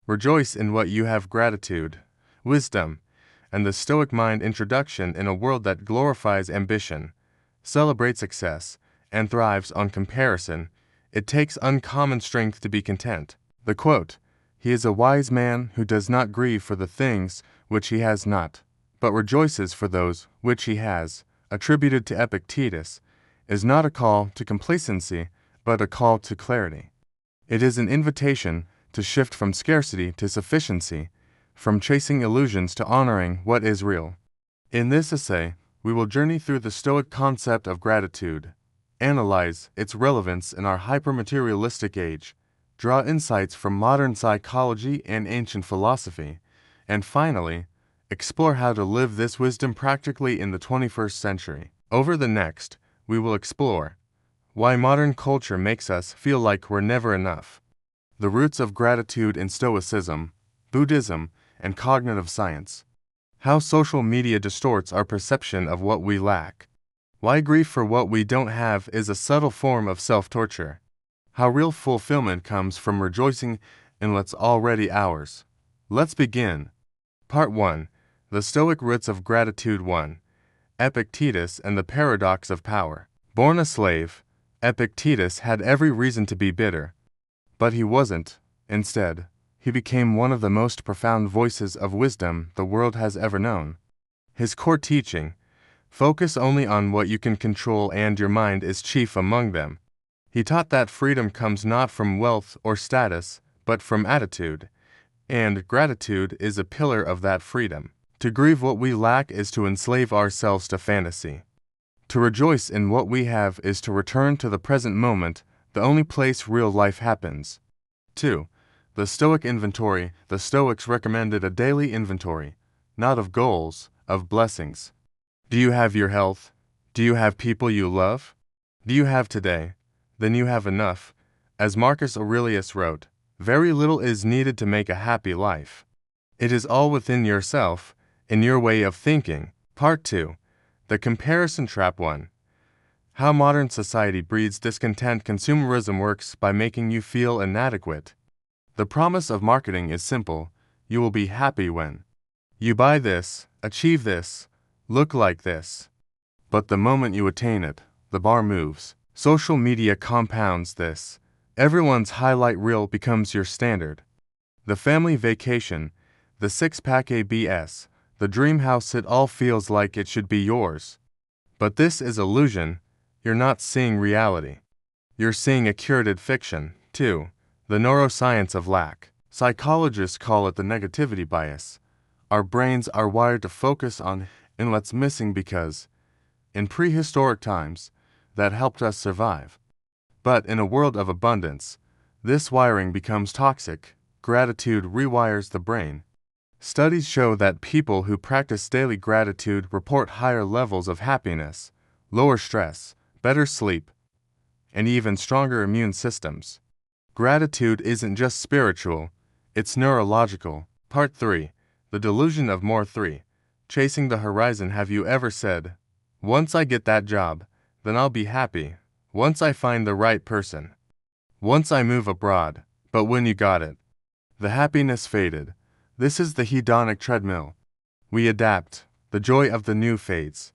Rejoice in what you have. Gratitude, wisdom, and the Stoic mind. Introduction. In a world that glorifies ambition, celebrates success, and thrives on comparison, it takes uncommon strength to be content. The quote, "He is a wise man who does not grieve for the things which he has not, but rejoices for those which he has," attributed to Epictetus, is not a call to complacency, but a call to clarity. It is an invitation to shift from scarcity to sufficiency, from chasing illusions to honoring what is real. In this essay, we will journey through the Stoic concept of gratitude, analyze its relevance in our hyper-materialistic age, draw insights from modern psychology and ancient philosophy, and finally, explore how to live this wisdom practically in the 21st century. Over the next, we will explore why modern culture makes us feel like we're never enough, the roots of gratitude in Stoicism, Buddhism, and cognitive science, how social media distorts our perception of what we lack, why grief for what we don't have is a subtle form of self-torture, how real fulfillment comes from rejoicing in what's already ours. Let's begin. Part 1. The Stoic Roots of Gratitude. 1. Epictetus and the Paradox of Power. Born a slave, Epictetus had every reason to be bitter. But he wasn't. Instead, he became one of the most profound voices of wisdom the world has ever known. His core teaching, focus only on what you can control and your mind is chief among them. He taught that freedom comes not from wealth or status, but from attitude, and gratitude is a pillar of that freedom. To grieve what we lack is to enslave ourselves to fantasy. To rejoice in what we have is to return to the present moment, the only place real life happens. 2. The Stoic Inventory. The Stoics recommended a daily inventory, not of goals, of blessings. Do you have your health? Do you have people you love? Do you have today? Then you have enough. As Marcus Aurelius wrote, very little is needed to make a happy life. It is all within yourself, in your way of thinking. Part 2. The Comparison Trap. 1. How modern society breeds discontent. Consumerism works by making you feel inadequate. The promise of marketing is simple: you will be happy when you buy this, achieve this, look like this. But the moment you attain it, the bar moves. Social media compounds this. Everyone's highlight reel becomes your standard. The family vacation, the six-pack abs, the dream house, it all feels like it should be yours. But this is illusion. You're not seeing reality. You're seeing a curated fiction. 2. The neuroscience of lack. Psychologists call it the negativity bias. Our brains are wired to focus on what's missing because, in prehistoric times, that helped us survive. But in a world of abundance, this wiring becomes toxic. Gratitude rewires the brain. Studies show that people who practice daily gratitude report higher levels of happiness, lower stress, better sleep, and even stronger immune systems. Gratitude isn't just spiritual, it's neurological. Part 3. The Delusion of More. 3. Chasing the horizon. Have you ever said, once I get that job, then I'll be happy. Once I find the right person. Once I move abroad. But when you got it, the happiness faded. This is the hedonic treadmill. We adapt. The joy of the new fades.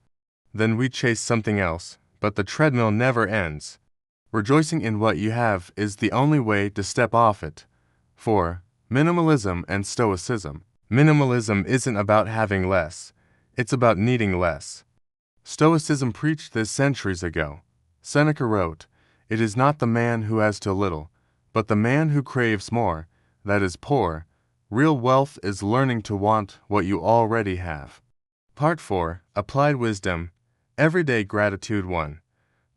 Then we chase something else, but the treadmill never ends. Rejoicing in what you have is the only way to step off it. 4. Minimalism and Stoicism. Minimalism isn't about having less. It's about needing less. Stoicism preached this centuries ago. Seneca wrote, "It is not the man who has too little, but the man who craves more, that is poor." Real wealth is learning to want what you already have. Part 4. Applied Wisdom. Everyday Gratitude. 1.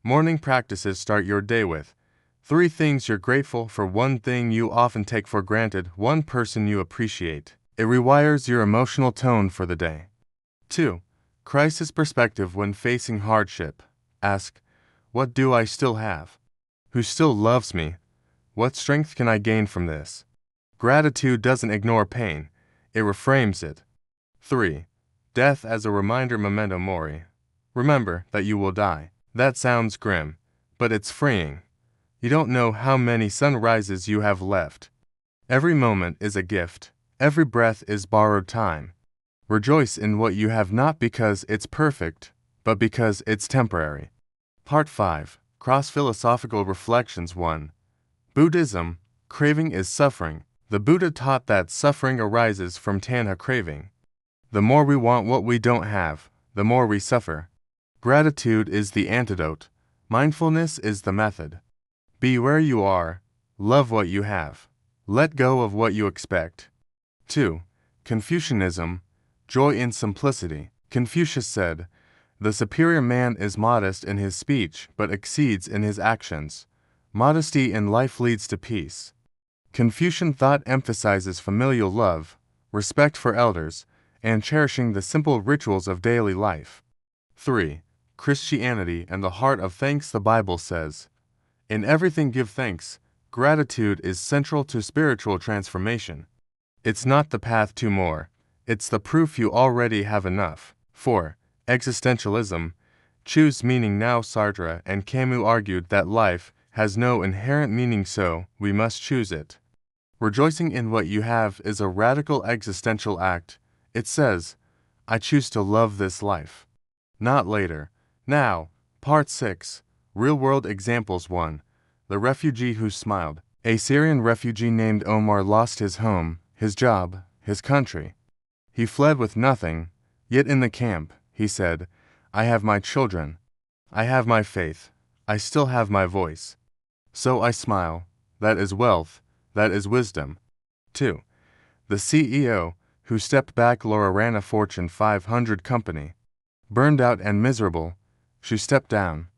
Morning practices. Start your day with 3 things you're grateful for, 1 thing you often take for granted, 1 person you appreciate. It rewires your emotional tone for the day. 2. Crisis perspective. When facing hardship, ask, what do I still have? Who still loves me? What strength can I gain from this? Gratitude doesn't ignore pain, it reframes it. 3. Death as a reminder. Memento mori. Remember that you will die. That sounds grim, but it's freeing. You don't know how many sunrises you have left. Every moment is a gift. Every breath is borrowed time. Rejoice in what you have not because it's perfect, but because it's temporary. Part 5. Cross-Philosophical Reflections 1. Buddhism, craving is suffering. The Buddha taught that suffering arises from tanha craving. The more we want what we don't have, the more we suffer. Gratitude is the antidote. Mindfulness is the method. Be where you are. Love what you have. Let go of what you expect. 2. Confucianism, joy in simplicity. Confucius said, "The superior man is modest in his speech, but exceeds in his actions. Modesty in life leads to peace." Confucian thought emphasizes familial love, respect for elders, and cherishing the simple rituals of daily life. 3. Christianity and the heart of thanks. The Bible says, "In everything give thanks." Gratitude is central to spiritual transformation. It's not the path to more, it's the proof you already have enough. 4. Existentialism, choose meaning now. Sartre and Camus argued that life has no inherent meaning, so we must choose it. Rejoicing in what you have is a radical existential act. It says, I choose to love this life. Not later. Now. Part 6. Real-world examples. 1. The refugee who smiled. A Syrian refugee named Omar lost his home, his job, his country. He fled with nothing, yet in the camp, he said, I have my children. I have my faith. I still have my voice. So I smile. That is wealth. That is wisdom. 2. The CEO who stepped back. Laura ran a Fortune 500 company. Burned out and miserable, she stepped down.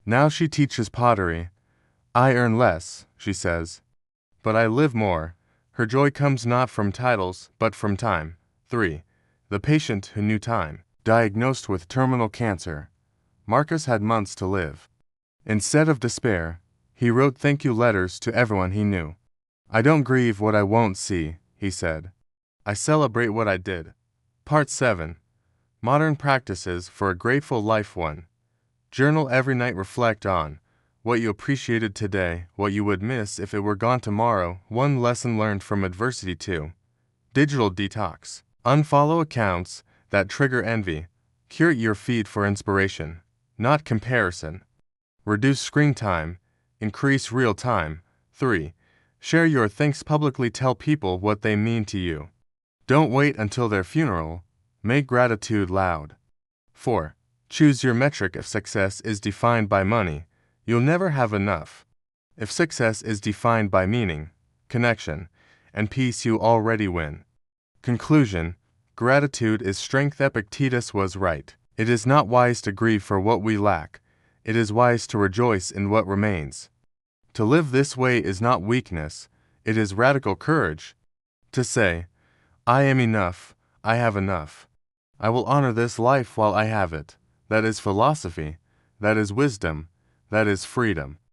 Now she teaches pottery. I earn less, she says, but I live more. Her joy comes not from titles, but from time. 3. The patient who knew time. Diagnosed with terminal cancer, Marcus had months to live. Instead of despair, he wrote thank you letters to everyone he knew. I don't grieve what I won't see, he said. I celebrate what I did. Part 7. Modern practices for a grateful life. 1. Journal every night. Reflect on what you appreciated today, what you would miss if it were gone tomorrow. 1 lesson learned from adversity. 2. Digital detox. Unfollow accounts that trigger envy. Curate your feed for inspiration, not comparison. Reduce screen time. Increase real time. 3. Share your thanks publicly. Tell people what they mean to you. Don't wait until their funeral. Make gratitude loud. 4. Choose your metric. If success is defined by money, you'll never have enough. If success is defined by meaning, connection, and peace, you already win. Conclusion: gratitude is strength. Epictetus was right. It is not wise to grieve for what we lack. It is wise to rejoice in what remains. To live this way is not weakness, it is radical courage. To say, I am enough, I have enough. I will honor this life while I have it. That is philosophy. That is wisdom. That is freedom.